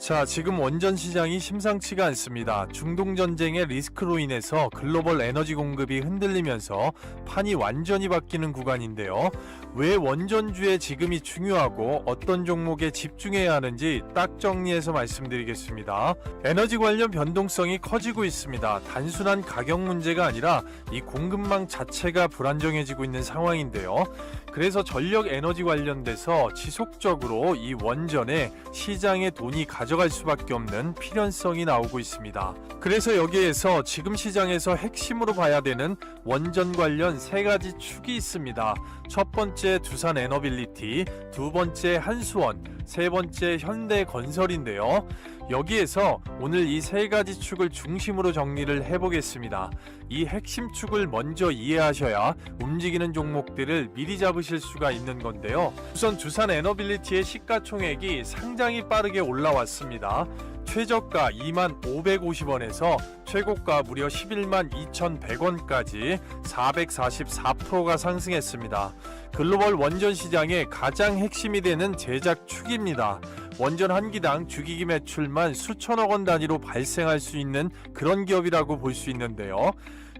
자, 지금 원전 시장이 심상치가 않습니다. 중동 전쟁의 리스크로 인해서 글로벌 에너지 공급이 흔들리면서 판이 완전히 바뀌는 구간인데요. 왜 원전주에 지금이 중요하고 어떤 종목에 집중해야 하는지 딱 정리해서 말씀드리겠습니다. 에너지 관련 변동성이 커지고 있습니다. 단순한 가격 문제가 아니라 이 공급망 자체가 불안정해지고 있는 상황인데요. 그래서 전력 에너지 관련돼서 지속적으로 이 원전에 시장에 돈이 가져갈 수밖에 없는 필연성이 나오고 있습니다. 그래서 여기에서 지금 시장에서 핵심으로 봐야 되는 원전 관련 세 가지 축이 있습니다. 첫 번째 두산 에너빌리티, 두 번째 한수원, 세 번째 현대건설인데요. 여기에서 오늘 이 세 가지 축을 중심으로 정리를 해보겠습니다. 이 핵심 축을 먼저 이해하셔야 움직이는 종목들을 미리 잡으실 수가 있는 건데요. 우선 두산 에너빌리티의 시가총액이 상당히 빠르게 올라왔습니다. 최저가 25,550원에서 최고가 무려 112,2,100원까지 444%가 상승했습니다. 글로벌 원전 시장의 가장 핵심이 되는 제작 축입니다. 원전 한 기당 주기기 매출만 수천억 원 단위로 발생할 수 있는 그런 기업이라고 볼 수 있는데요.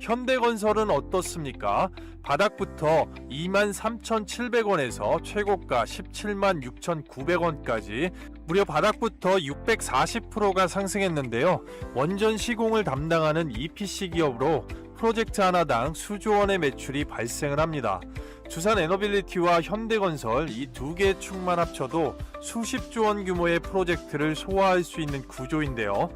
현대건설은 어떻습니까? 바닥부터 23,700원에서 최고가 176,900원까지 무려 바닥부터 640%가 상승했는데요. 원전 시공을 담당하는 EPC 기업으로 프로젝트 하나당 수조 원의 매출이 발생을 합니다. 두산 에너빌리티와 현대건설 이 두 개의 축만 합쳐도 수십조 원 규모의 프로젝트를 소화할 수 있는 구조인데요.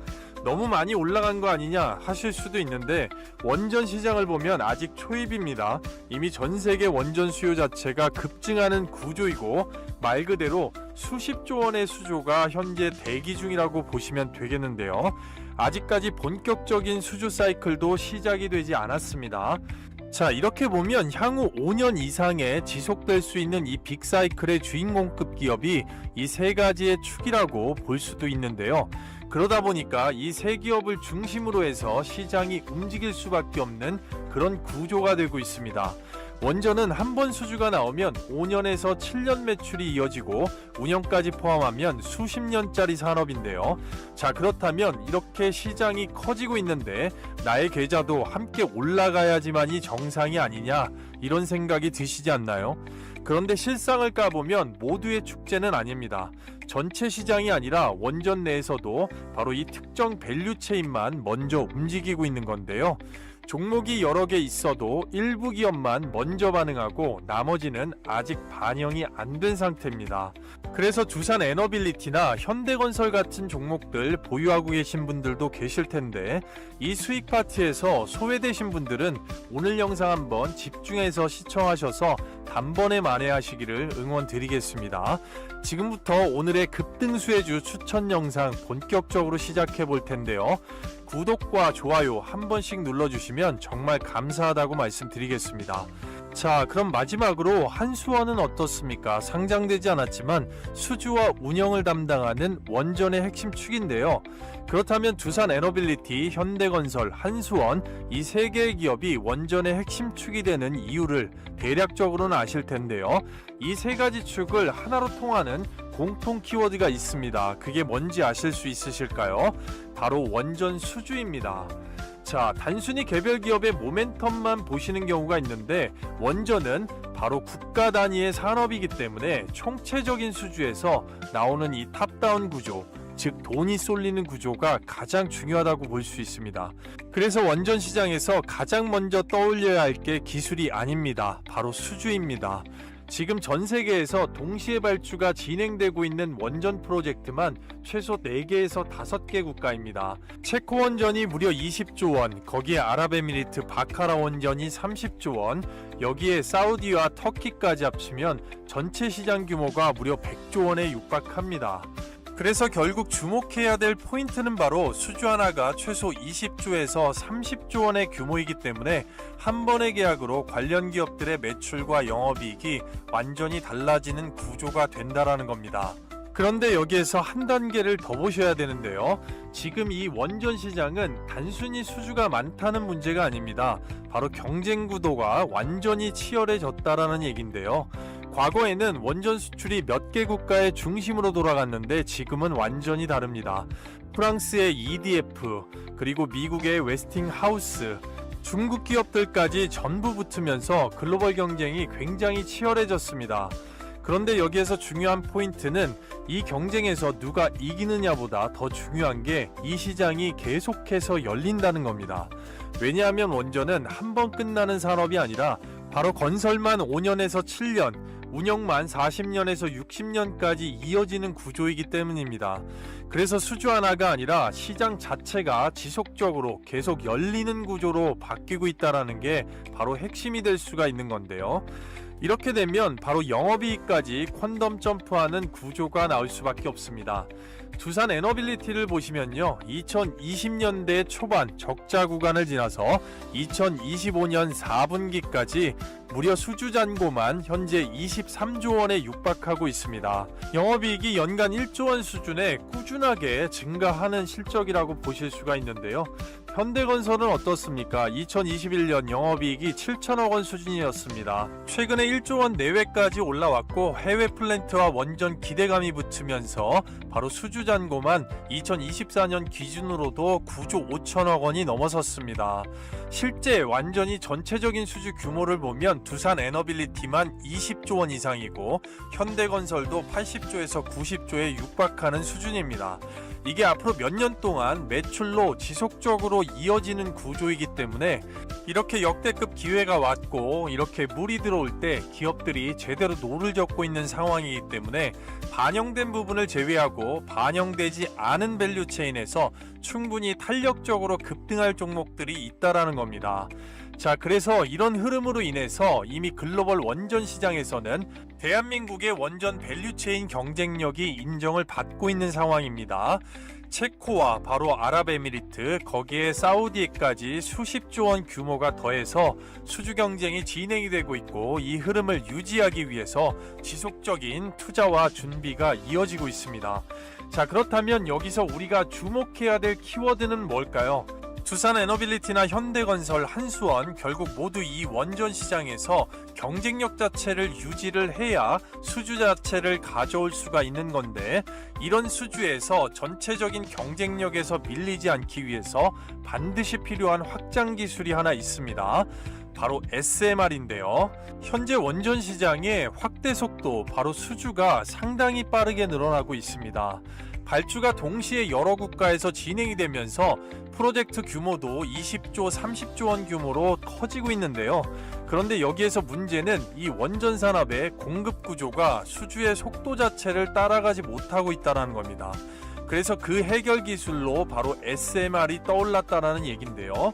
너무 많이 올라간 거 아니냐 하실 수도 있는데 원전 시장을 보면 아직 초입입니다. 이미 전 세계 원전 수요 자체가 급증하는 구조이고 말 그대로 수십조 원의 수조가 현재 대기 중이라고 보시면 되겠는데요. 아직까지 본격적인 수주 사이클도 시작이 되지 않았습니다. 자, 이렇게 보면 향후 5년 이상에 지속될 수 있는 이 빅사이클의 주인공급 기업이 이 세 가지의 축이라고 볼 수도 있는데요. 그러다 보니까 이 세 기업을 중심으로 해서 시장이 움직일 수밖에 없는 그런 구조가 되고 있습니다. 원전은 한 번 수주가 나오면 5년에서 7년 매출이 이어지고 운영까지 포함하면 수십 년짜리 산업인데요. 자, 그렇다면 이렇게 시장이 커지고 있는데 나의 계좌도 함께 올라가야지만이 정상이 아니냐 이런 생각이 드시지 않나요? 그런데 실상을 까보면 모두의 축제는 아닙니다. 전체 시장이 아니라 원전 내에서도 바로 이 특정 밸류체인만 먼저 움직이고 있는 건데요. 종목이 여러 개 있어도 일부 기업만 먼저 반응하고 나머지는 아직 반영이 안 된 상태입니다. 그래서 두산 에너빌리티나 현대건설 같은 종목들 보유하고 계신 분들도 계실 텐데 이 수익 파티에서 소외되신 분들은 오늘 영상 한번 집중해서 시청하셔서 단번에 만회하시기를 응원드리겠습니다. 지금부터 오늘의 급등수혜주 추천 영상 본격적으로 시작해 볼 텐데요. 구독과 좋아요 한 번씩 눌러주시면 정말 감사하다고 말씀드리겠습니다. 자, 그럼 마지막으로 한수원은 어떻습니까? 상장되지 않았지만 수주와 운영을 담당하는 원전의 핵심 축인데요. 그렇다면 두산 에너빌리티, 현대건설, 한수원 이 세 개의 기업이 원전의 핵심 축이 되는 이유를 대략적으로는 아실 텐데요. 이 세 가지 축을 하나로 통하는 공통 키워드가 있습니다. 그게 뭔지 아실 수 있으실까요? 바로 원전 수주입니다. 자, 단순히 개별 기업의 모멘텀만 보시는 경우가 있는데 원전은 바로 국가 단위의 산업이기 때문에 총체적인 수주에서 나오는 이 탑다운 구조, 즉 돈이 쏠리는 구조가 가장 중요하다고 볼 수 있습니다. 그래서 원전 시장에서 가장 먼저 떠올려야 할 게 기술이 아닙니다. 바로 수주입니다. 지금 전 세계에서 동시에 발주가 진행되고 있는 원전 프로젝트만 최소 4개에서 5개 국가입니다. 체코 원전이 무려 20조 원, 거기에 아랍에미리트 바카라 원전이 30조 원, 여기에 사우디와 터키까지 합치면 전체 시장 규모가 무려 100조 원에 육박합니다. 그래서 결국 주목해야 될 포인트는 바로 수주 하나가 최소 20조에서 30조 원의 규모이기 때문에 한 번의 계약으로 관련 기업들의 매출과 영업이익이 완전히 달라지는 구조가 된다라는 겁니다. 그런데 여기에서 한 단계를 더 보셔야 되는데요. 지금 이 원전 시장은 단순히 수주가 많다는 문제가 아닙니다. 바로 경쟁 구도가 완전히 치열해졌다라는 얘긴데요. 과거에는 원전 수출이 몇 개 국가의 중심으로 돌아갔는데 지금은 완전히 다릅니다. 프랑스의 EDF, 그리고 미국의 웨스팅하우스, 중국 기업들까지 전부 붙으면서 글로벌 경쟁이 굉장히 치열해졌습니다. 그런데 여기에서 중요한 포인트는 이 경쟁에서 누가 이기느냐보다 더 중요한 게 이 시장이 계속해서 열린다는 겁니다. 왜냐하면 원전은 한 번 끝나는 산업이 아니라 바로 건설만 5년에서 7년, 운영만 40년에서 60년까지 이어지는 구조이기 때문입니다. 그래서 수주 하나가 아니라 시장 자체가 지속적으로 계속 열리는 구조로 바뀌고 있다는 게 바로 핵심이 될 수가 있는 건데요. 이렇게 되면 바로 영업이익까지 퀀덤 점프하는 구조가 나올 수밖에 없습니다. 두산 에너빌리티를 보시면요, 2020년대 초반 적자 구간을 지나서 2025년 4분기까지 무려 수주 잔고만 현재 23조 원에 육박하고 있습니다. 영업이익이 연간 1조 원 수준에 꾸준하게 증가하는 실적이라고 보실 수가 있는데요. 현대건설은 어떻습니까? 2021년 영업이익이 7천억 원 수준이었습니다. 최근에 1조 원 내외까지 올라왔고 해외 플랜트와 원전 기대감이 붙으면서 바로 수주 잔고만 2024년 기준으로도 9조 5천억 원이 넘어섰습니다. 실제 완전히 전체적인 수주 규모를 보면 두산 에너빌리티만 20조 원 이상이고 현대건설도 80조에서 90조에 육박하는 수준입니다. 이게 앞으로 몇 년 동안 매출로 지속적으로 이어지는 구조이기 때문에 이렇게 역대급 기회가 왔고 이렇게 물이 들어올 때 기업들이 제대로 노를 젓고 있는 상황이기 때문에 반영된 부분을 제외하고 반영되지 않은 밸류체인에서 충분히 탄력적으로 급등할 종목들이 있다라는 겁니다. 자, 그래서 이런 흐름으로 인해서 이미 글로벌 원전 시장에서는 대한민국의 원전 밸류체인 경쟁력이 인정을 받고 있는 상황입니다. 체코와 바로 아랍에미리트, 거기에 사우디까지 수십조 원 규모가 더해서 수주 경쟁이 진행이 되고 있고 이 흐름을 유지하기 위해서 지속적인 투자와 준비가 이어지고 있습니다. 자, 그렇다면 여기서 우리가 주목해야 될 키워드는 뭘까요? 두산 에너빌리티나 현대건설, 한수원 결국 모두 이 원전 시장에서 경쟁력 자체를 유지를 해야 수주 자체를 가져올 수가 있는 건데 이런 수주에서 전체적인 경쟁력에서 밀리지 않기 위해서 반드시 필요한 확장 기술이 하나 있습니다. 바로 SMR인데요. 현재 원전 시장의 확대 속도, 바로 수주가 상당히 빠르게 늘어나고 있습니다. 발주가 동시에 여러 국가에서 진행이 되면서 프로젝트 규모도 20조, 30조 원 규모로 커지고 있는데요. 그런데 여기에서 문제는 이 원전 산업의 공급 구조가 수주의 속도 자체를 따라가지 못하고 있다는 겁니다. 그래서 그 해결 기술로 바로 SMR이 떠올랐다는 얘긴데요.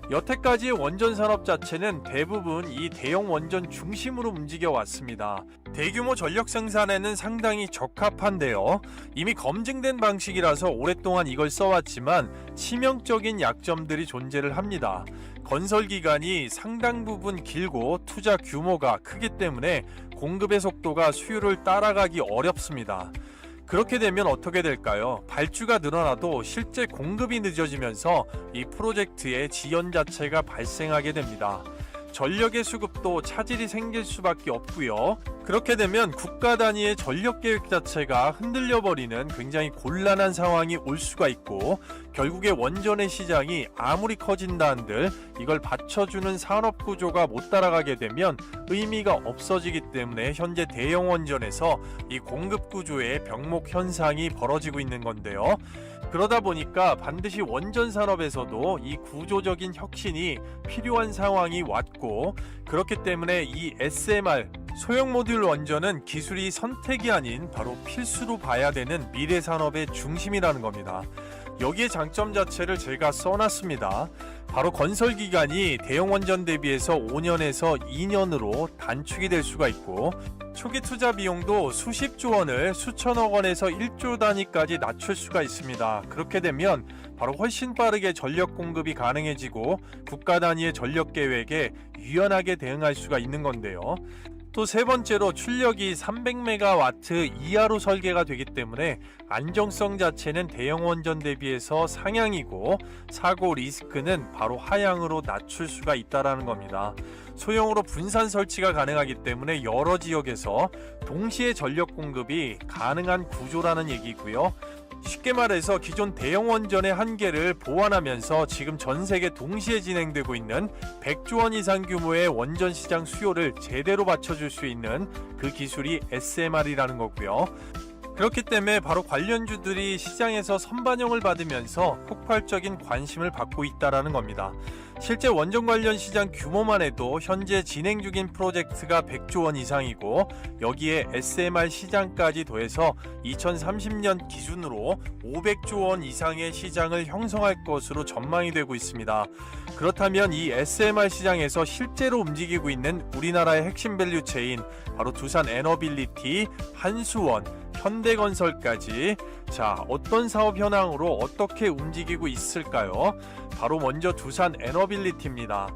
여태까지의 원전 산업 자체는 대부분 이 대형 원전 중심으로 움직여 왔습니다. 대규모 전력 생산에는 상당히 적합한데요. 이미 검증된 방식이라서 오랫동안 이걸 써왔지만 치명적인 약점들이 존재를 합니다. 건설 기간이 상당 부분 길고 투자 규모가 크기 때문에 공급의 속도가 수요를 따라가기 어렵습니다. 그렇게 되면 어떻게 될까요? 발주가 늘어나도 실제 공급이 늦어지면서 이 프로젝트의 지연 자체가 발생하게 됩니다. 전력의 수급도 차질이 생길 수밖에 없고요. 그렇게 되면 국가 단위의 전력 계획 자체가 흔들려 버리는 굉장히 곤란한 상황이 올 수가 있고 결국에 원전의 시장이 아무리 커진다 한들 이걸 받쳐주는 산업 구조가 못 따라가게 되면 의미가 없어지기 때문에 현재 대형 원전에서 이 공급 구조의 병목 현상이 벌어지고 있는 건데요. 그러다 보니까 반드시 원전 산업에서도 이 구조적인 혁신이 필요한 상황이 왔고 그렇기 때문에 이 SMR 소형 모듈 원전은 기술이 선택이 아닌 바로 필수로 봐야 되는 미래 산업의 중심이라는 겁니다. 여기에 장점 자체를 제가 써놨습니다. 바로 건설 기간이 대형 원전 대비해서 5년에서 2년으로 단축이 될 수가 있고 초기 투자 비용도 수십조 원을 수천억 원에서 1조 단위까지 낮출 수가 있습니다. 그렇게 되면 바로 훨씬 빠르게 전력 공급이 가능해지고 국가 단위의 전력 계획에 유연하게 대응할 수가 있는 건데요. 또 세 번째로 출력이 300메가와트 이하로 설계가 되기 때문에 안정성 자체는 대형 원전 대비해서 상향이고 사고 리스크는 바로 하향으로 낮출 수가 있다는 겁니다. 소형으로 분산 설치가 가능하기 때문에 여러 지역에서 동시에 전력 공급이 가능한 구조라는 얘기고요. 쉽게 말해서 기존 대형 원전의 한계를 보완하면서 지금 전 세계 동시에 진행되고 있는 100조 원 이상 규모의 원전 시장 수요를 제대로 받쳐줄 수 있는 그 기술이 SMR이라는 거고요. 그렇기 때문에 바로 관련주들이 시장에서 선반영을 받으면서 폭발적인 관심을 받고 있다는 겁니다. 실제 원전 관련 시장 규모만 해도 현재 진행 중인 프로젝트가 100조 원 이상이고 여기에 SMR 시장까지 더해서 2030년 기준으로 500조 원 이상의 시장을 형성할 것으로 전망이 되고 있습니다. 그렇다면 이 SMR 시장에서 실제로 움직이고 있는 우리나라의 핵심 밸류체인 바로 두산 에너빌리티, 한수원, 현대건설까지 어떤 사업 현황으로 어떻게 움직이고 있을까요? 바로 먼저 두산 에너빌리티입니다.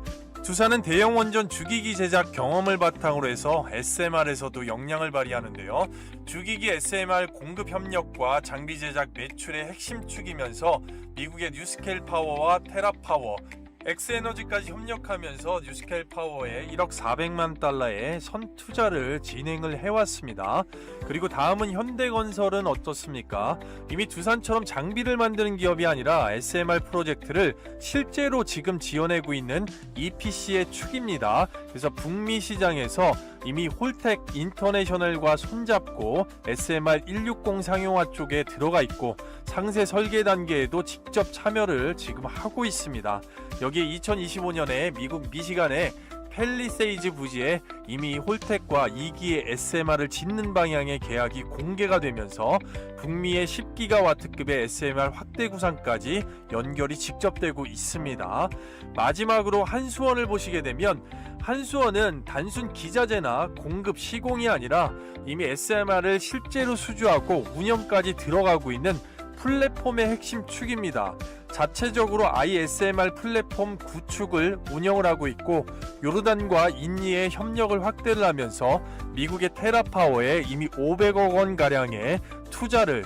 두산은 대형 원전 주기기 제작 경험을 바탕으로 해서 SMR에서도 역량을 발휘하는데요. 주기기 SMR 공급 협력과 장비 제작 매출의 핵심 축이면서 미국의 뉴스케일 파워와 테라파워, 엑스에너지까지 협력하면서 뉴스케일 파워에 1억 400만 달러의 선투자를 진행을 해왔습니다. 그리고 다음은 현대건설은 어떻습니까? 이미 두산처럼 장비를 만드는 기업이 아니라 SMR 프로젝트를 실제로 지금 지어내고 있는 EPC의 축입니다. 그래서 북미 시장에서 이미 홀텍 인터내셔널과 손잡고 SMR 160 상용화 쪽에 들어가 있고 상세 설계 단계에도 직접 참여를 지금 하고 있습니다. 여기에 2025년에 미국 미시간의 팰리세이즈 부지에 이미 홀텍과 2기의 SMR을 짓는 방향의 계약이 공개가 되면서 북미의 10기가와트급의 SMR 확대 구상까지 연결이 직접 되고 있습니다. 마지막으로 한수원을 보시게 되면 한수원은 단순 기자재나 공급 시공이 아니라 이미 SMR을 실제로 수주하고 운영까지 들어가고 있는 플랫폼의 핵심 축입니다. 자체적으로 ISMR 플랫폼 구축을 운영을 하고 있고 요르단과 인니의 협력을 확대를 하면서 미국의 테라파워에 이미 500억 원 가량의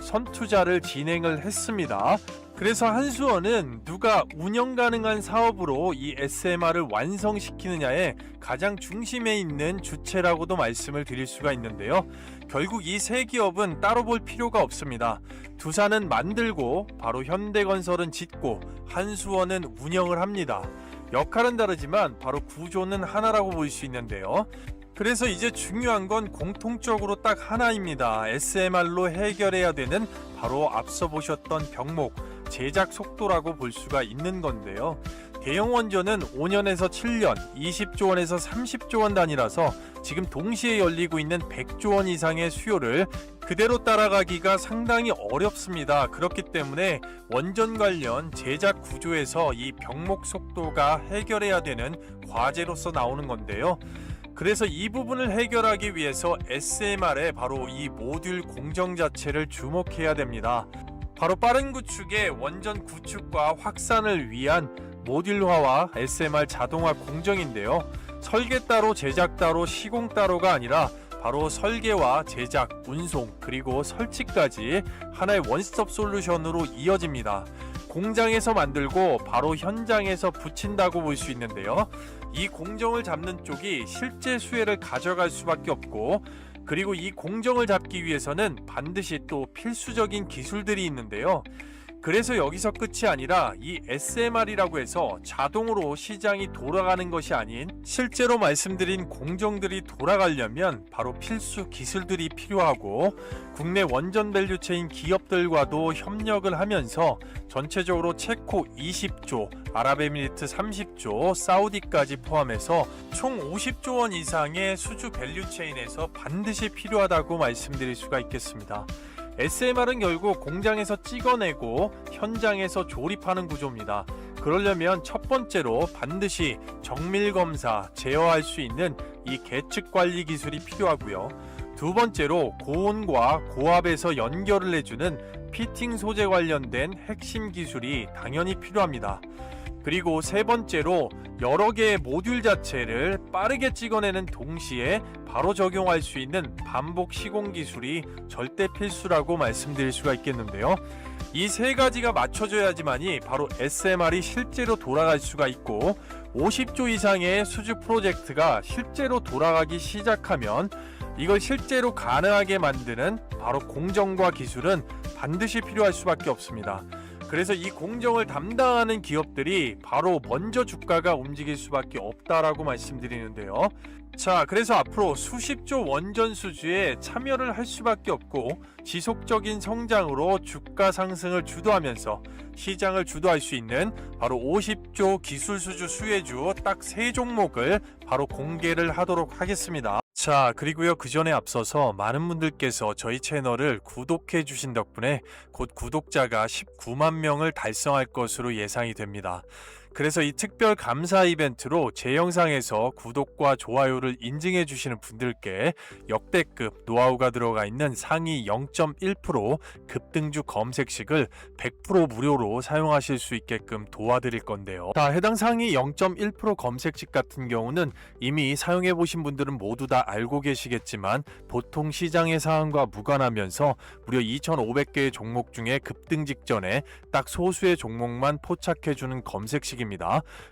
선투자를 진행을 했습니다. 그래서 한수원은 누가 운영 가능한 사업으로 이 SMR을 완성시키느냐에 가장 중심에 있는 주체라고도 말씀을 드릴 수가 있는데요. 결국 이 세 기업은 따로 볼 필요가 없습니다. 두산은 만들고 바로 현대건설은 짓고 한수원은 운영을 합니다. 역할은 다르지만 바로 구조는 하나라고 볼 수 있는데요. 그래서 이제 중요한 건 공통적으로 딱 하나입니다. SMR로 해결해야 되는 바로 앞서 보셨던 병목, 제작 속도라고 볼 수가 있는 건데요. 대형 원전은 5년에서 7년, 20조 원에서 30조 원 단위라서 지금 동시에 열리고 있는 100조 원 이상의 수요를 그대로 따라가기가 상당히 어렵습니다. 그렇기 때문에 원전 관련 제작 구조에서 이 병목 속도가 해결해야 되는 과제로서 나오는 건데요. 그래서 이 부분을 해결하기 위해서 SMR의 바로 이 모듈 공정 자체를 주목해야 됩니다. 바로 빠른 구축의 원전 구축과 확산을 위한 모듈화와 SMR 자동화 공정인데요. 설계 따로 제작 따로 시공 따로가 아니라 바로 설계와 제작, 운송 그리고 설치까지 하나의 원스톱 솔루션으로 이어집니다. 공장에서 만들고 바로 현장에서 붙인다고 볼 수 있는데요. 이 공정을 잡는 쪽이 실제 수혜를 가져갈 수밖에 없고 그리고 이 공정을 잡기 위해서는 반드시 또 필수적인 기술들이 있는데요. 그래서 여기서 끝이 아니라 이 SMR이라고 해서 자동으로 시장이 돌아가는 것이 아닌 실제로 말씀드린 공정들이 돌아가려면 바로 필수 기술들이 필요하고 국내 원전 밸류체인 기업들과도 협력을 하면서 전체적으로 체코 20조, 아랍에미리트 30조, 사우디까지 포함해서 총 50조 원 이상의 수주 밸류체인에서 반드시 필요하다고 말씀드릴 수가 있겠습니다. SMR은 결국 공장에서 찍어내고 현장에서 조립하는 구조입니다. 그러려면 첫 번째로 반드시 정밀검사, 제어할 수 있는 이 계측 관리 기술이 필요하고요. 두 번째로 고온과 고압에서 연결을 해주는 피팅 소재 관련된 핵심 기술이 당연히 필요합니다. 그리고 세 번째로 여러 개의 모듈 자체를 빠르게 찍어내는 동시에 바로 적용할 수 있는 반복 시공 기술이 절대 필수라고 말씀드릴 수가 있겠는데요. 이 세 가지가 맞춰져야지만이 바로 SMR이 실제로 돌아갈 수가 있고 50조 이상의 수주 프로젝트가 실제로 돌아가기 시작하면 이걸 실제로 가능하게 만드는 바로 공정과 기술은 반드시 필요할 수밖에 없습니다. 그래서 이 공정을 담당하는 기업들이 바로 먼저 주가가 움직일 수밖에 없다라고 말씀드리는데요. 자, 그래서 앞으로 수십조 원전 수주에 참여를 할 수밖에 없고 지속적인 성장으로 주가 상승을 주도하면서 시장을 주도할 수 있는 바로 50조 기술 수주 수혜주 딱 3종목을 바로 공개를 하도록 하겠습니다. 자, 그리고요, 그 전에 앞서서 많은 분들께서 저희 채널을 구독해 주신 덕분에 곧 구독자가 19만 명을 달성할 것으로 예상이 됩니다. 그래서 이 특별 감사 이벤트로 제 영상에서 구독과 좋아요를 인증해 주시는 분들께 역대급 노하우가 들어가 있는 상위 0.1% 급등주 검색식을 100% 무료로 사용하실 수 있게끔 도와드릴 건데요. 자, 해당 상위 0.1% 검색식 같은 경우는 이미 사용해 보신 분들은 모두 다 알고 계시겠지만 보통 시장의 상황과 무관하면서 무려 2,500개의 종목 중에 급등 직전에 딱 소수의 종목만 포착해주는 검색식입니다.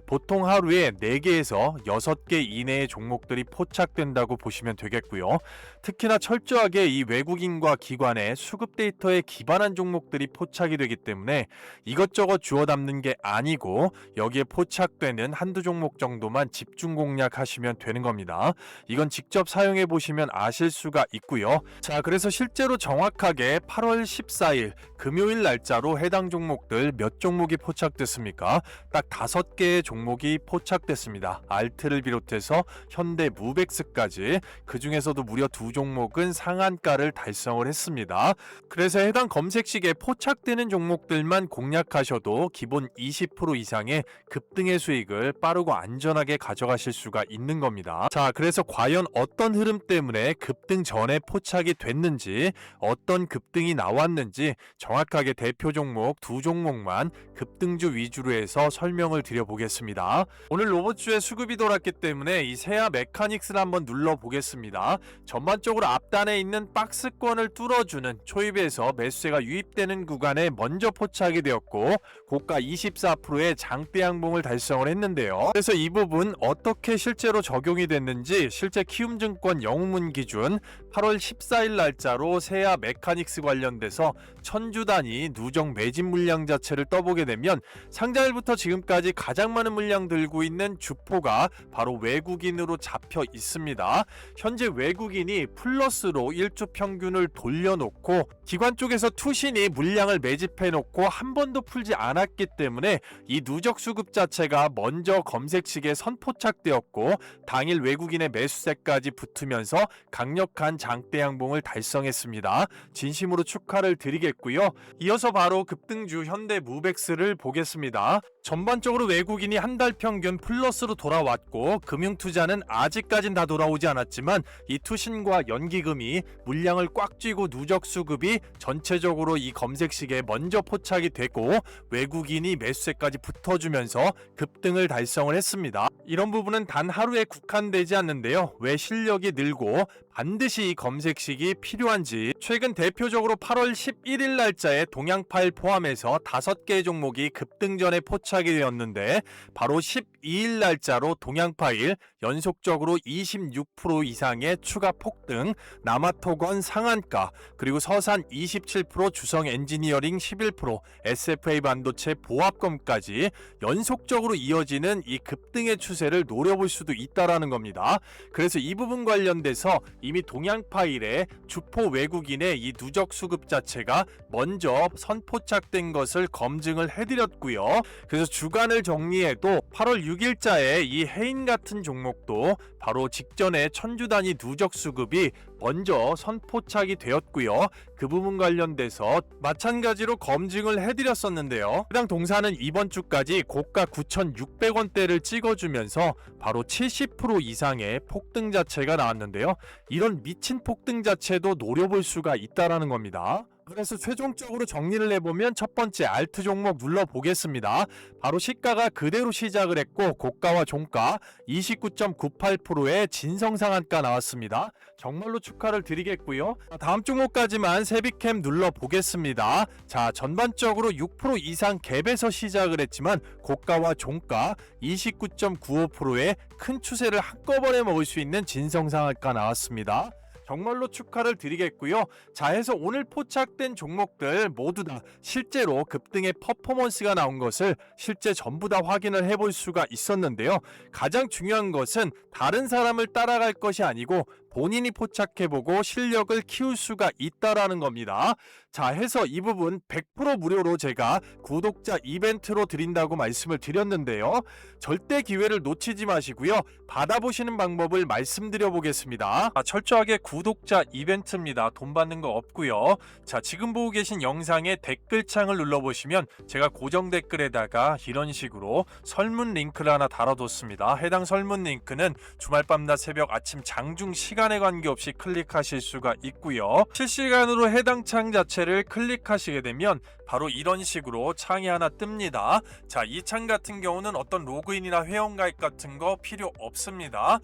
보통 하루에 4개에서 6개 이내의 종목들이 포착된다고 보시면 되겠고요. 특히나 철저하게 이 외국인과 기관의 수급 데이터에 기반한 종목들이 포착이 되기 때문에 이것저것 주워 담는 게 아니고 여기에 포착되는 한두 종목 정도만 집중 공략하시면 되는 겁니다. 이건 직접 사용해 보시면 아실 수가 있고요. 자, 그래서 실제로 정확하게 8월 14일 금요일 날짜로 해당 종목들 몇 종목이 포착됐습니까? 딱 5개의 종목이 포착됐습니다. 알트를 비롯해서 현대 무벡스까지, 그 중에서도 무려 2종목은 상한가를 달성을 했습니다. 그래서 해당 검색식에 포착되는 종목들만 공략하셔도 기본 20% 이상의 급등의 수익을 빠르고 안전하게 가져가실 수가 있는 겁니다. 자, 그래서 과연 어떤 흐름 때문에 급등 전에 포착이 됐는지, 어떤 급등이 나왔는지 정확하게 대표 종목 2종목만 급등주 위주로 해서 설명을 드려보겠습니다. 오늘 로봇주의 수급이 돌았기 때문에 이 세아 메카닉스를 한번 눌러보겠습니다. 전반적으로 앞단에 있는 박스권을 뚫어주는 초입에서 매수세가 유입되는 구간에 먼저 포착이 되었고 고가 24%의 장대 양봉을 달성을 했는데요. 그래서 이 부분 어떻게 실제로 적용이 됐는지 실제 키움증권 영웅문 기준 8월 14일 날짜로 세아 메카닉스 관련돼서 1000주 단위 누적 매집 물량 자체를 떠보게 되면 상장일부터 지금까지 가장 많은 물량 들고 있는 주포가 바로 외국인으로 잡혀 있습니다. 현재 외국인이 플러스로 1주 평균을 돌려놓고 기관 쪽에서 투신이 물량을 매집해 놓고 한 번도 풀지 않았기 때문에 이 누적 수급 자체가 먼저 검색식에 선포착되었고 당일 외국인의 매수세까지 붙으면서 강력한 장대 양봉을 달성했습니다. 진심으로 축하를 드리겠고요. 이어서 바로 급등주 현대 무벡스를 보겠습니다. 전반적으로 외국인이 한 달 평균 플러스로 돌아왔고 금융투자는 아직까진 다 돌아오지 않았지만 이 투신과 연기금이 물량을 꽉 쥐고 누적 수급이 전체적으로 이 검색식에 먼저 포착이 되고 외국인이 매수세까지 붙어주면서 급등을 달성을 했습니다. 이런 부분은 단 하루에 국한되지 않는데요. 왜 실력이 늘고 반드시 이 검색식이 필요한지 최근 대표적으로 8월 11일 날짜에 동양파일 포함해서 5개의 종목이 급등전에 포착이 되었는데 바로 12일 날짜로 동양파일 연속적으로 26% 이상의 추가 폭등, 남아토건 상한가, 그리고 서산 27%, 주성 엔지니어링 11%, SFA 반도체 보합검까지 연속적으로 이어지는 이 급등의 추세를 노려볼 수도 있다라는 겁니다. 그래서 이 부분 관련돼서 이미 동양파일의 주포 외국인의 이 누적 수급 자체가 먼저 선포착된 것을 검증을 해드렸고요. 그래서 주간을 정리해도 8월 6일자에 이 해인 같은 종목도 바로 직전에 1000주 단위 누적 수급이 먼저 선포착이 되었고요. 그 부분 관련돼서 마찬가지로 검증을 해드렸었는데요. 해당 동사는 이번 주까지 고가 9,600원대를 찍어주면서 바로 70% 이상의 폭등 자체가 나왔는데요. 이런 미친 폭등 자체도 노려볼 수가 있다라는 겁니다. 그래서 최종적으로 정리를 해보면 첫 번째 알트 종목 눌러보겠습니다. 바로 시가가 그대로 시작을 했고 고가와 종가 29.98%의 진성상한가 나왔습니다. 정말로 축하를 드리겠고요. 다음 종목까지만 세비캠 눌러보겠습니다. 자, 전반적으로 6% 이상 갭에서 시작을 했지만 고가와 종가 29.95%의 큰 추세를 한꺼번에 먹을 수 있는 진성상한가 나왔습니다. 정말로 축하를 드리겠고요. 자, 해서 오늘 포착된 종목들 모두 다 실제로 급등의 퍼포먼스가 나온 것을 실제 전부 다 확인을 해볼 수가 있었는데요. 가장 중요한 것은 다른 사람을 따라갈 것이 아니고 본인이 포착해보고 실력을 키울 수가 있다라는 겁니다. 자, 해서 이 부분 100% 무료로 제가 구독자 이벤트로 드린다고 말씀을 드렸는데요. 절대 기회를 놓치지 마시고요. 받아보시는 방법을 말씀드려 보겠습니다. 철저하게 구독자 이벤트입니다. 돈 받는 거 없고요. 자, 지금 보고 계신 영상의 댓글창을 눌러보시면 제가 고정 댓글에다가 이런 식으로 설문 링크를 하나 달아뒀습니다. 해당 설문 링크는 주말 밤낮 새벽 아침 장중 시간에 관계없이 클릭하실 수가 있고요. 실시간으로 해당 창 자체를 클릭하시게 되면 바로 이런 식으로 창이 하나 뜹니다. 자, 이 창 같은 경우는 어떤 로그인이나 회원가입 같은 거 필요 없습니다.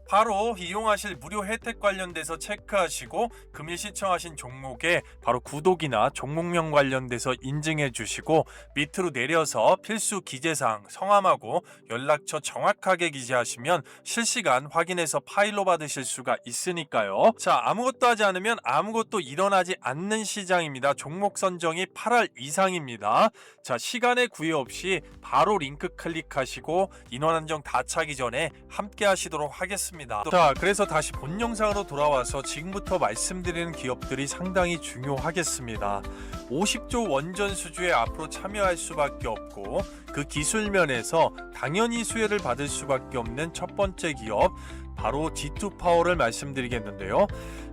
바로 이용하실 무료 혜택 관련돼서 체크하시고 금일 시청하신 종목에 바로 구독이나 종목명 관련돼서 인증해 주시고 밑으로 내려서 필수 기재사항 성함하고 연락처 정확하게 기재하시면 실시간 확인해서 파일로 받으실 수가 있으니까요. 자, 아무것도 하지 않으면 아무것도 일어나지 않는 시장입니다. 종목 선정이 8할 이상입니다. 자, 시간에 구애 없이 바로 링크 클릭하시고 인원 한정 다 차기 전에 함께 하시도록 하겠습니다. 자, 그래서 다시 본 영상으로 돌아와서 지금부터 말씀드리는 기업들이 상당히 중요하겠습니다. 50조 원전 수주에 앞으로 참여할 수밖에 없고 그 기술면에서 당연히 수혜를 받을 수밖에 없는 첫 번째 기업 바로 G2파워를 말씀드리겠는데요.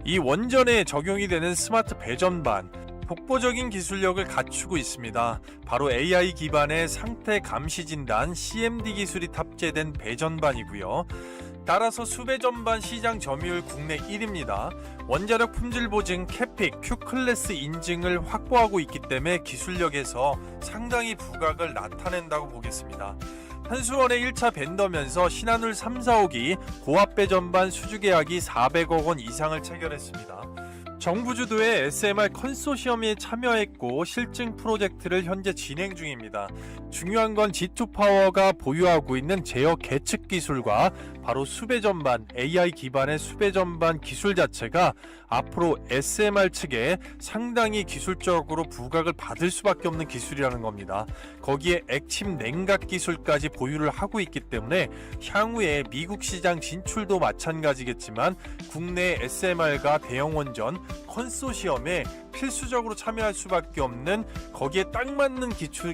이 원전에 적용이 되는 스마트 배전반 독보적인 기술력을 갖추고 있습니다. 바로 AI 기반의 상태 감시 진단 CMD 기술이 탑재된 배전반이고요. 따라서 수배전반 시장 점유율 국내 1위입니다. 원자력 품질 보증 캐픽 Q클래스 인증을 확보하고 있기 때문에 기술력에서 상당히 부각을 나타낸다고 보겠습니다. 한수원의 1차 벤더면서 신한울 3, 4호기 고압 배전반 수주 계약이 400억 원 이상을 체결했습니다. 정부 주도의 SMR 컨소시엄에 참여했고 실증 프로젝트를 현재 진행 중입니다. 중요한 건 G2파워가 보유하고 있는 제어 계측 기술과 바로 수배전반, AI 기반의 수배전반 기술 자체가 앞으로 SMR 측에 상당히 기술적으로 부각을 받을 수밖에 없는 기술이라는 겁니다. 거기에 액침 냉각 기술까지 보유를 하고 있기 때문에 향후에 미국 시장 진출도 마찬가지겠지만 국내 SMR과 대형 원전 컨소시엄에 필수적으로 참여할 수밖에 없는 거기에 딱 맞는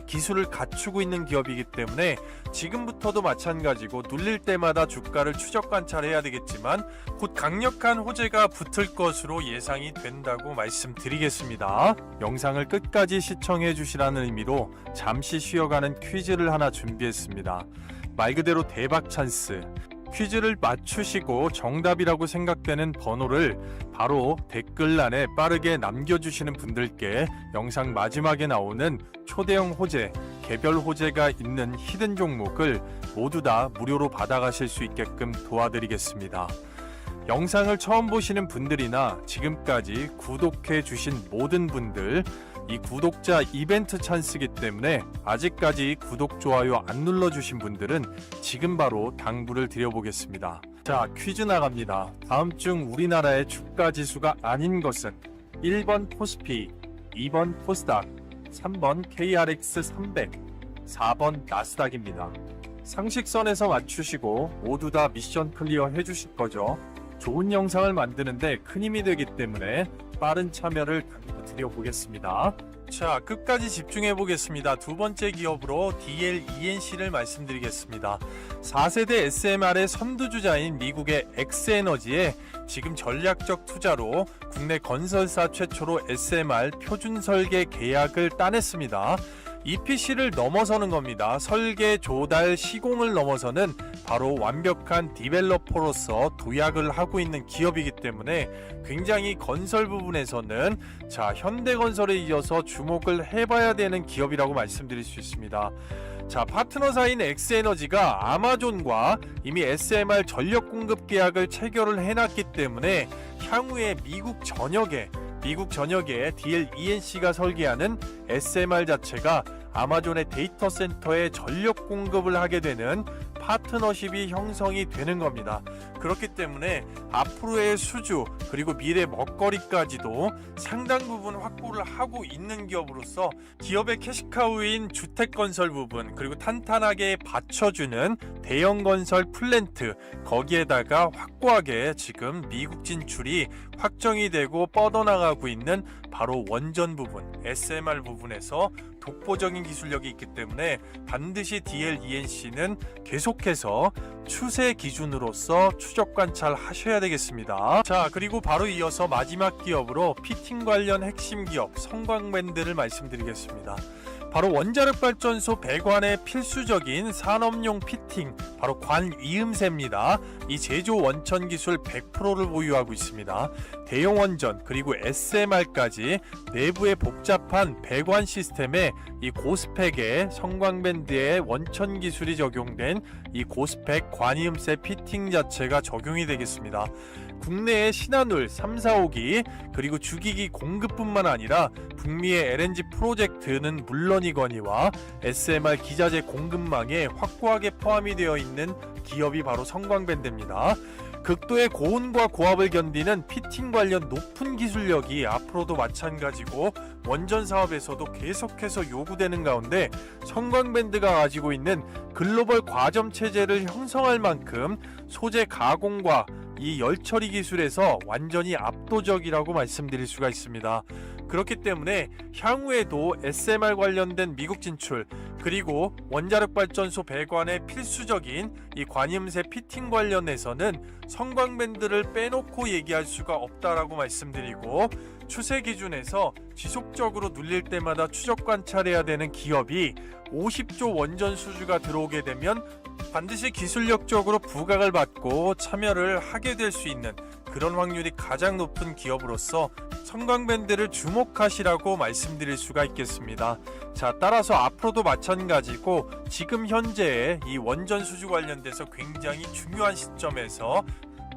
기술을 갖추고 있는 기업이기 때문에 지금부터도 마찬가지고 눌릴 때마다 주가를 추적 관찰해야 되겠지만 곧 강력한 호재가 붙을 것으로 예상이 된다고 말씀드리겠습니다. 영상을 끝까지 시청해 주시라는 의미로 잠시 쉬어가는 퀴즈를 하나 준비했습니다. 말 그대로 대박 찬스. 퀴즈를 맞추시고 정답이라고 생각되는 번호를 바로 댓글란에 빠르게 남겨주시는 분들께 영상 마지막에 나오는 초대형 호재, 개별 호재가 있는 히든 종목을 모두 다 무료로 받아가실 수 있게끔 도와드리겠습니다. 영상을 처음 보시는 분들이나 지금까지 구독해 주신 모든 분들, 이 구독자 이벤트 찬스이기 때문에 아직까지 구독, 좋아요 안 눌러주신 분들은 지금 바로 당부를 드려보겠습니다. 자, 퀴즈 나갑니다. 다음 중 우리나라의 주가 지수가 아닌 것은 1번 코스피, 2번 코스닥, 3번 KRX 300, 4번 나스닥입니다. 상식선에서 맞추시고 모두 다 미션 클리어 해주실 거죠. 좋은 영상을 만드는데 큰 힘이 되기 때문에 빠른 참여를 드려보겠습니다. 자, 끝까지 집중해 보겠습니다. 두 번째 기업으로 DLENC를 말씀드리겠습니다. 4세대 SMR의 선두주자인 미국의 엑스에너지에 지금 전략적 투자로 국내 건설사 최초로 SMR 표준 설계 계약을 따냈습니다. EPC를 넘어서는 겁니다. 설계, 조달, 시공을 넘어서는 바로 완벽한 디벨로퍼로서 도약을 하고 있는 기업이기 때문에 굉장히 건설 부분에서는 현대건설에 이어서 주목을 해봐야 되는 기업이라고 말씀드릴 수 있습니다. 파트너사인 엑스에너지가 아마존과 이미 SMR 전력 공급 계약을 체결을 해놨기 때문에 향후에 미국 전역에 DL ENC가 설계하는 SMR 자체가 아마존의 데이터 센터에 전력 공급을 하게 되는 파트너십이 형성이 되는 겁니다. 그렇기 때문에 앞으로의 수주 그리고 미래 먹거리까지도 상당 부분 확보를 하고 있는 기업으로서 기업의 캐시카우인 주택건설 부분 그리고 탄탄하게 받쳐주는 대형건설 플랜트 거기에다가 확고하게 지금 미국 진출이 확정이 되고 뻗어나가고 있는 바로 원전 부분 SMR 부분에서 독보적인 기술력이 있기 때문에 반드시 DL ENC는 계속해서 추세 기준으로서 추적 관찰하셔야 되겠습니다. 그리고 바로 이어서 마지막 기업으로 피팅 관련 핵심 기업 성광밴드를 말씀드리겠습니다. 바로 원자력 발전소 배관의 필수적인 산업용 피팅, 바로 관위음새입니다. 이 제조 원천 기술 100%를 보유하고 있습니다. 대형 원전 그리고 SMR까지 내부의 복잡한 배관 시스템에 이 고스펙의 성광밴드의 원천 기술이 적용된 이 고스펙 관위음새 피팅 자체가 적용이 되겠습니다. 국내의 신한울 3, 4호기 그리고 주기기 공급뿐만 아니라 북미의 LNG 프로젝트는 물론이거니와 SMR 기자재 공급망에 확고하게 포함이 되어 있는 기업이 바로 성광밴드입니다. 극도의 고온과 고압을 견디는 피팅 관련 높은 기술력이 앞으로도 마찬가지고 원전 사업에서도 계속해서 요구되는 가운데 성광밴드가 가지고 있는 글로벌 과점 체제를 형성할 만큼 소재 가공과 이 열처리 기술에서 완전히 압도적이라고 말씀드릴 수가 있습니다. 그렇기 때문에 향후에도 SMR 관련된 미국 진출 그리고 원자력 발전소 배관의 필수적인 이 관임새 피팅 관련해서는 성광밴드를 빼놓고 얘기할 수가 없다라고 말씀드리고 추세 기준에서 지속적으로 눌릴 때마다 추적 관찰해야 되는 기업이 50조 원전 수주가 들어오게 되면 반드시 기술력적으로 부각을 받고 참여를 하게 될 수 있는 그런 확률이 가장 높은 기업으로서 성광밴드를 주목하시라고 말씀드릴 수가 있겠습니다. 따라서 앞으로도 마찬가지고 지금 현재의 이 원전 수주 관련돼서 굉장히 중요한 시점에서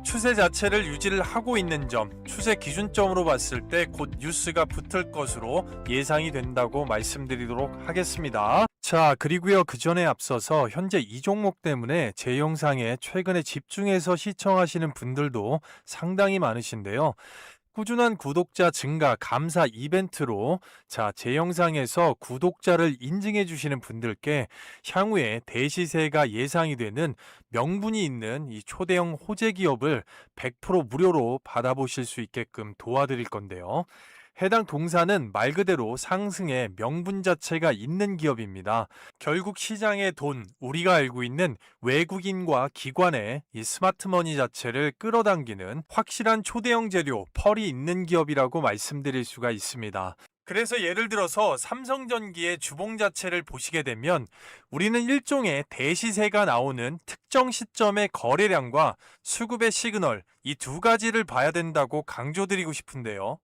추세 자체를 유지를 하고 있는 점, 추세 기준점으로 봤을 때 곧 뉴스가 붙을 것으로 예상이 된다고 말씀드리도록 하겠습니다. 그리고요, 그 전에 앞서서 현재 이 종목 때문에 제 영상에 최근에 집중해서 시청하시는 분들도 상당히 많으신데요. 꾸준한 구독자 증가 감사 이벤트로 제 영상에서 구독자를 인증해 주시는 분들께 향후에 대시세가 예상이 되는 명분이 있는 이 초대형 호재 기업을 100% 무료로 받아보실 수 있게끔 도와드릴 건데요. 해당 동사는 말 그대로 상승의 명분 자체가 있는 기업입니다. 결국 시장의 돈, 우리가 알고 있는 외국인과 기관의 이 스마트머니 자체를 끌어당기는 확실한 초대형 재료, 펄이 있는 기업이라고 말씀드릴 수가 있습니다. 그래서 예를 들어서 삼성전기의 주봉 자체를 보시게 되면 우리는 일종의 대시세가 나오는 특정 시점의 거래량과 수급의 시그널, 이 두 가지를 봐야 된다고 강조드리고 싶은데요.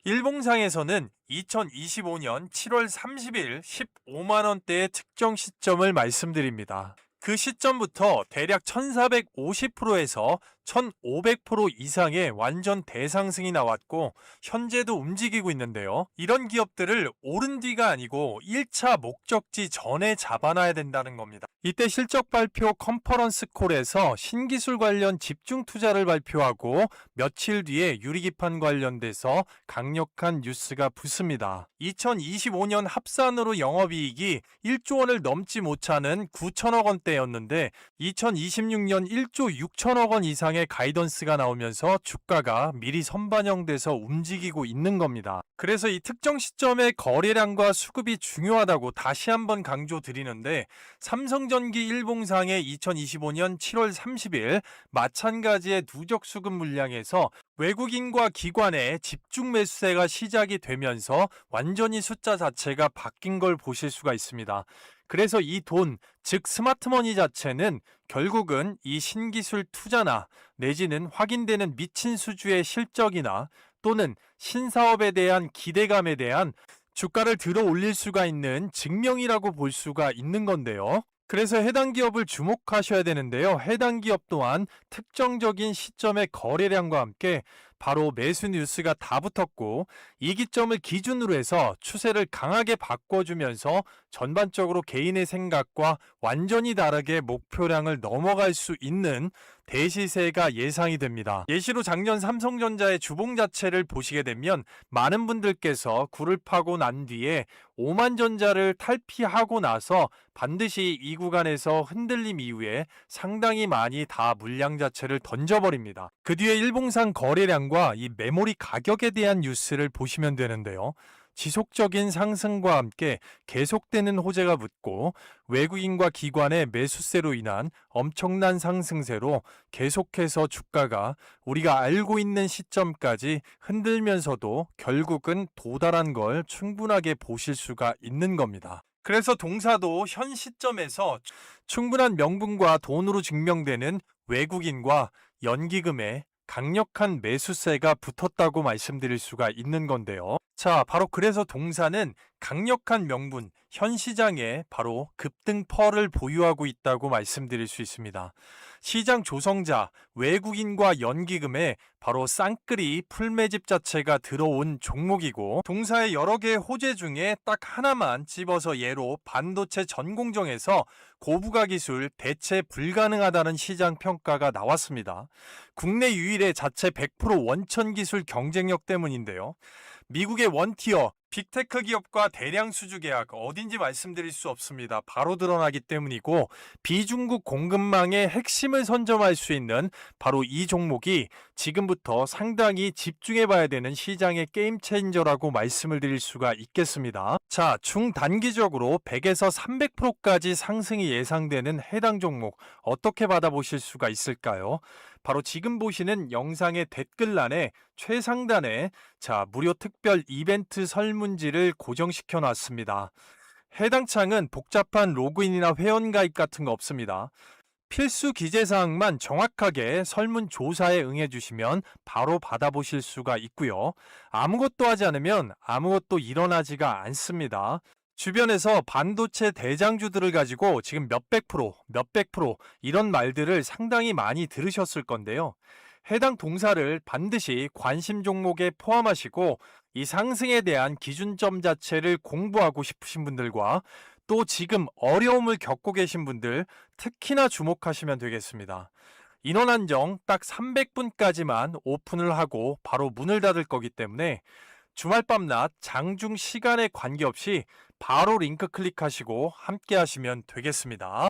일봉상에서는 2025년 7월 30일 15만원대의 특정 시점을 말씀드립니다. 그 시점부터 대략 1450%에서 1500% 이상의 완전 대상승이 나왔고 현재도 움직이고 있는데요. 이런 기업들을 오른 뒤가 아니고 1차 목적지 전에 잡아놔야 된다는 겁니다. 이때 실적 발표 컨퍼런스 콜에서 신기술 관련 집중 투자를 발표하고 며칠 뒤에 유리기판 관련돼서 강력한 뉴스가 붙습니다. 2025년 합산으로 영업이익이 1조 원을 넘지 못하는 9천억 원대였는데 2026년 1조 6천억 원 이상 이상의 가이던스가 나오면서 주가가 미리 선반영돼서 움직이고 있는 겁니다. 그래서 이 특정 시점에 거래량과 수급이 중요하다고 다시 한번 강조드리는데, 삼성전기 일봉상의 2025년 7월 30일 마찬가지의 누적 수급 물량에서 외국인과 기관의 집중 매수세가 시작이 되면서 완전히 숫자 자체가 바뀐 걸 보실 수가 있습니다. 그래서 이 돈, 즉 스마트머니 자체는 결국은 이 신기술 투자나 내지는 확인되는 미친 수주의 실적이나 또는 신사업에 대한 기대감에 대한 주가를 들어 올릴 수가 있는 증명이라고 볼 수가 있는 건데요. 그래서 해당 기업을 주목하셔야 되는데요. 해당 기업 또한 특정적인 시점의 거래량과 함께 바로 매수 뉴스가 다 붙었고, 이 기점을 기준으로 해서 추세를 강하게 바꿔주면서 전반적으로 개인의 생각과 완전히 다르게 목표량을 넘어갈 수 있는 대시세가 예상이 됩니다. 예시로 작년 삼성전자의 주봉 자체를 보시게 되면 많은 분들께서 굴을 파고 난 뒤에 오만전자를 탈피하고 나서 반드시 이 구간에서 흔들림 이후에 상당히 많이 다 물량 자체를 던져버립니다. 그 뒤에 일봉상 거래량과 이 메모리 가격에 대한 뉴스를 보시면 되는데요. 지속적인 상승과 함께 계속되는 호재가 붙고 외국인과 기관의 매수세로 인한 엄청난 상승세로 계속해서 주가가 우리가 알고 있는 시점까지 흔들면서도 결국은 도달한 걸 충분하게 보실 수가 있는 겁니다. 그래서 동사도 현 시점에서 충분한 명분과 돈으로 증명되는 외국인과 연기금의 강력한 매수세가 붙었다고 말씀드릴 수가 있는 건데요. 자, 바로 그래서 동사는 강력한 명분, 현 시장에 바로 급등펄을 보유하고 있다고 말씀드릴 수 있습니다. 시장 조성자, 외국인과 연기금에 바로 쌍끌이 풀매집 자체가 들어온 종목이고, 동사의 여러 개의 호재 중에 딱 하나만 집어서 예로 반도체 전공정에서 고부가 기술 대체 불가능하다는 시장 평가가 나왔습니다. 국내 유일의 자체 100% 원천 기술 경쟁력 때문인데요. 미국의 원티어 빅테크 기업과 대량 수주 계약, 어딘지 말씀드릴 수 없습니다. 바로 드러나기 때문이고, 비중국 공급망의 핵심을 선점할 수 있는 바로 이 종목이 지금부터 상당히 집중해 봐야 되는 시장의 게임 체인저라고 말씀을 드릴 수가 있겠습니다. 자, 중단기적으로 100에서 300%까지 상승이 예상되는 해당 종목 어떻게 받아보실 수가 있을까요? 바로 지금 보시는 영상의 댓글란에 최상단에 무료 특별 이벤트 설문지를 고정시켜 놨습니다. 해당 창은 복잡한 로그인이나 회원가입 같은 거 없습니다. 필수 기재사항만 정확하게 설문조사에 응해주시면 바로 받아보실 수가 있고요. 아무것도 하지 않으면 아무것도 일어나지가 않습니다. 주변에서 반도체 대장주들을 가지고 지금 몇백 프로 이런 말들을 상당히 많이 들으셨을 건데요. 해당 동사를 반드시 관심 종목에 포함하시고 이 상승에 대한 기준점 자체를 공부하고 싶으신 분들과 또 지금 어려움을 겪고 계신 분들 특히나 주목하시면 되겠습니다. 인원 한정 딱 300분까지만 오픈을 하고 바로 문을 닫을 거기 때문에 주말 밤낮 장중 시간에 관계없이 바로 링크 클릭하시고 함께 하시면 되겠습니다.